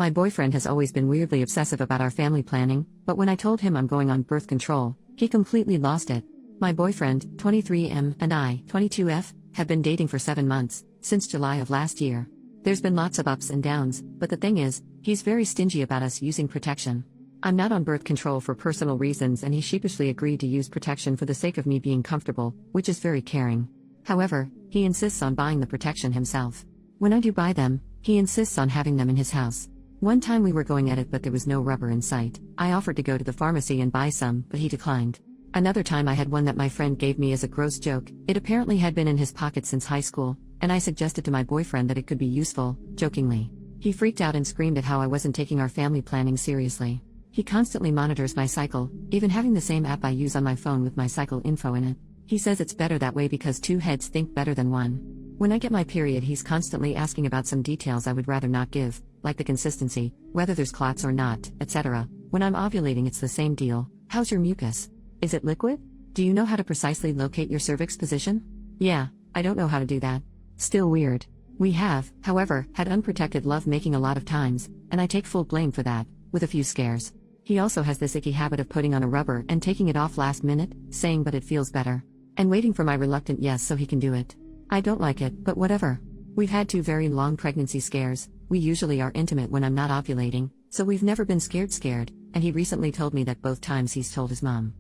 My boyfriend has always been weirdly obsessive about our family planning, but when I told him I'm going on birth control, he completely lost it. My boyfriend, 23M, and I, 22F, have been dating for 7 months, since July of last year. There's been lots of ups and downs, but the thing is, he's very stingy about us using protection. I'm not on birth control for personal reasons, and he sheepishly agreed to use protection for the sake of me being comfortable, which is very caring. However, he insists on buying the protection himself. When I do buy them, he insists on having them in his house. One time we were going at it but there was no rubber in sight. I offered to go to the pharmacy and buy some, but he declined. Another time I had one that my friend gave me as a gross joke. It apparently had been in his pocket since high school, and I suggested to my boyfriend that it could be useful, jokingly. He freaked out and screamed at how I wasn't taking our family planning seriously. He constantly monitors my cycle, even having the same app I use on my phone with my cycle info in it. He says it's better that way because 2 heads think better than 1. When I get my period, he's constantly asking about some details I would rather not give, like the consistency, whether there's clots or not, etc. When I'm ovulating, it's the same deal. How's your mucus? Is it liquid? Do you know how to precisely locate your cervix position? Yeah, I don't know how to do that. Still weird. We have, however, had unprotected love making a lot of times, and I take full blame for that, with a few scares. He also has this icky habit of putting on a rubber and taking it off last minute, saying but it feels better. And waiting for my reluctant yes so he can do it. I don't like it, but whatever. We've had 2 very long pregnancy scares. We usually are intimate when I'm not ovulating, so we've never been scared, and he recently told me that both times he's told his mom,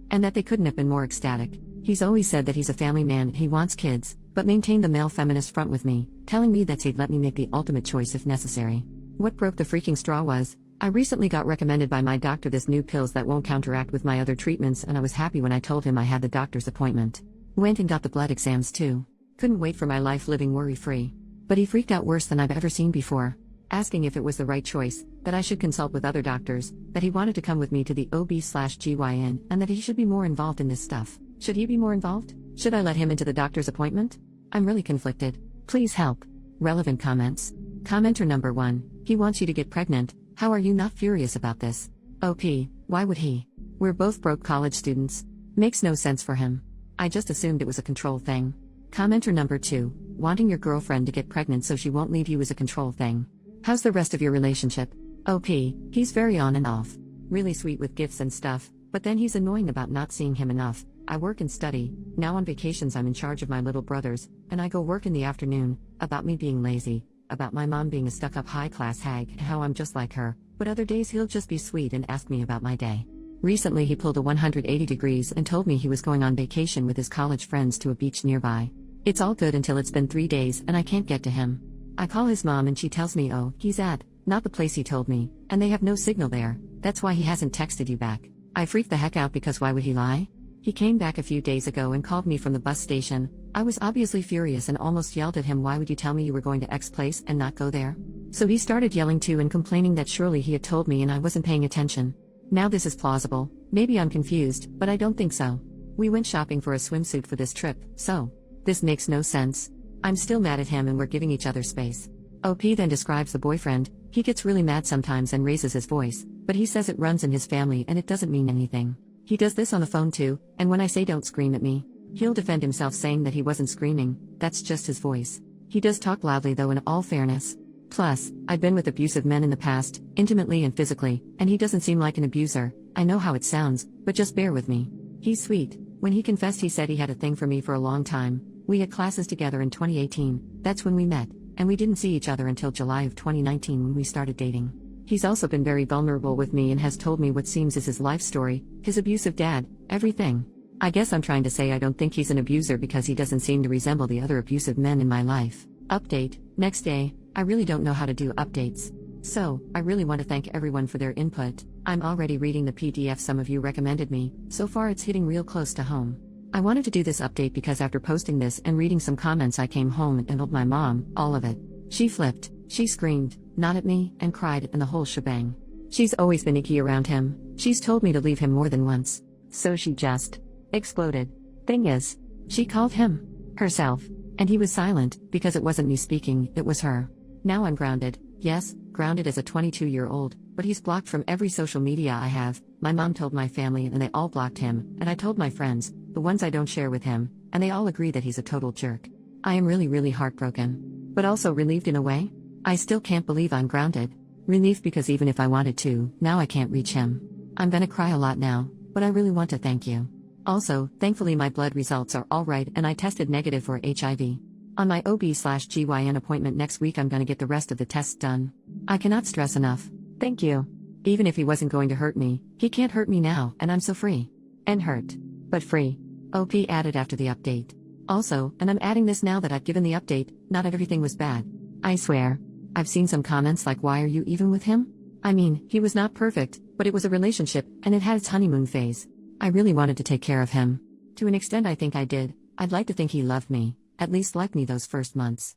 and that they couldn't have been more ecstatic. He's always said that he's a family man and he wants kids, but maintained the male feminist front with me, telling me that he'd let me make the ultimate choice if necessary. What broke the freaking straw was, I recently got recommended by my doctor this new pills that won't counteract with my other treatments, and I was happy when I told him I had the doctor's appointment. Went and got the blood exams too. Couldn't wait for my life living worry-free. But he freaked out worse than I've ever seen before, asking if it was the right choice, that I should consult with other doctors, that he wanted to come with me to the OB/GYN, and that he should be more involved in this stuff. Should he be more involved? Should I let him into the doctor's appointment? I'm really conflicted. Please help. Relevant comments. Commenter number 1, he wants you to get pregnant. How are you not furious about this? OP, why would he? We're both broke college students. Makes no sense for him. I just assumed it was a control thing. Commenter number 2, wanting your girlfriend to get pregnant so she won't leave you is a control thing. How's the rest of your relationship? OP, he's very on and off. Really sweet with gifts and stuff, but then he's annoying about not seeing him enough. I work and study. Now on vacations I'm in charge of my little brothers, and I go work in the afternoon. About me being lazy, about my mom being a stuck-up high-class hag and how I'm just like her, but other days he'll just be sweet and ask me about my day. Recently he pulled a 180 degrees and told me he was going on vacation with his college friends to a beach nearby. It's all good until it's been 3 days and I can't get to him. I call his mom and she tells me he's at, not the place he told me, and they have no signal there. That's why he hasn't texted you back. I freaked the heck out because why would he lie? He came back a few days ago and called me from the bus station. I was obviously furious and almost yelled at him, why would you tell me you were going to X place and not go there? So he started yelling too and complaining that surely he had told me and I wasn't paying attention. Now this is plausible. Maybe I'm confused, but I don't think so. We went shopping for a swimsuit for this trip, so this makes no sense. I'm still mad at him and we're giving each other space. OP then describes the boyfriend. He gets really mad sometimes and raises his voice, but he says it runs in his family and it doesn't mean anything. He does this on the phone too, and when I say don't scream at me, he'll defend himself saying that he wasn't screaming, that's just his voice. He does talk loudly though, in all fairness. Plus, I've been with abusive men in the past, intimately and physically, and he doesn't seem like an abuser. I know how it sounds, but just bear with me. He's sweet. When he confessed, he said he had a thing for me for a long time. We had classes together in 2018, that's when we met, and we didn't see each other until July of 2019 when we started dating. He's also been very vulnerable with me and has told me what seems is his life story, his abusive dad, everything. I guess I'm trying to say I don't think he's an abuser because he doesn't seem to resemble the other abusive men in my life. Update, next day. I really don't know how to do updates. So, I really want to thank everyone for their input. I'm already reading the PDF some of you recommended me. So far it's hitting real close to home. I wanted to do this update because after posting this and reading some comments I came home and told my mom, all of it. She flipped, she screamed, not at me, and cried, and the whole shebang. She's always been icky around him. She's told me to leave him more than once. So she just exploded. Thing is, she called him herself, and he was silent, because it wasn't me speaking, it was her. Now I'm grounded. Yes, grounded as a 22-year-old, but he's blocked from every social media I have. My mom told my family and they all blocked him, and I told my friends, the ones I don't share with him, and they all agree that he's a total jerk. I am really heartbroken. But also relieved in a way. I still can't believe I'm grounded. Relief because even if I wanted to, now I can't reach him. I'm gonna cry a lot now, but I really want to thank you. Also, thankfully my blood results are alright and I tested negative for HIV. On my OB/GYN appointment next week I'm gonna get the rest of the tests done. I cannot stress enough. Thank you. Even if he wasn't going to hurt me, he can't hurt me now, and I'm so free. And hurt. But free. OP added after the update. Also, and I'm adding this now that I've given the update, not everything was bad. I swear. I've seen some comments like, why are you even with him? I mean, he was not perfect, but it was a relationship, and it had its honeymoon phase. I really wanted to take care of him. To an extent I think I did. I'd like to think he loved me, at least liked me those first months.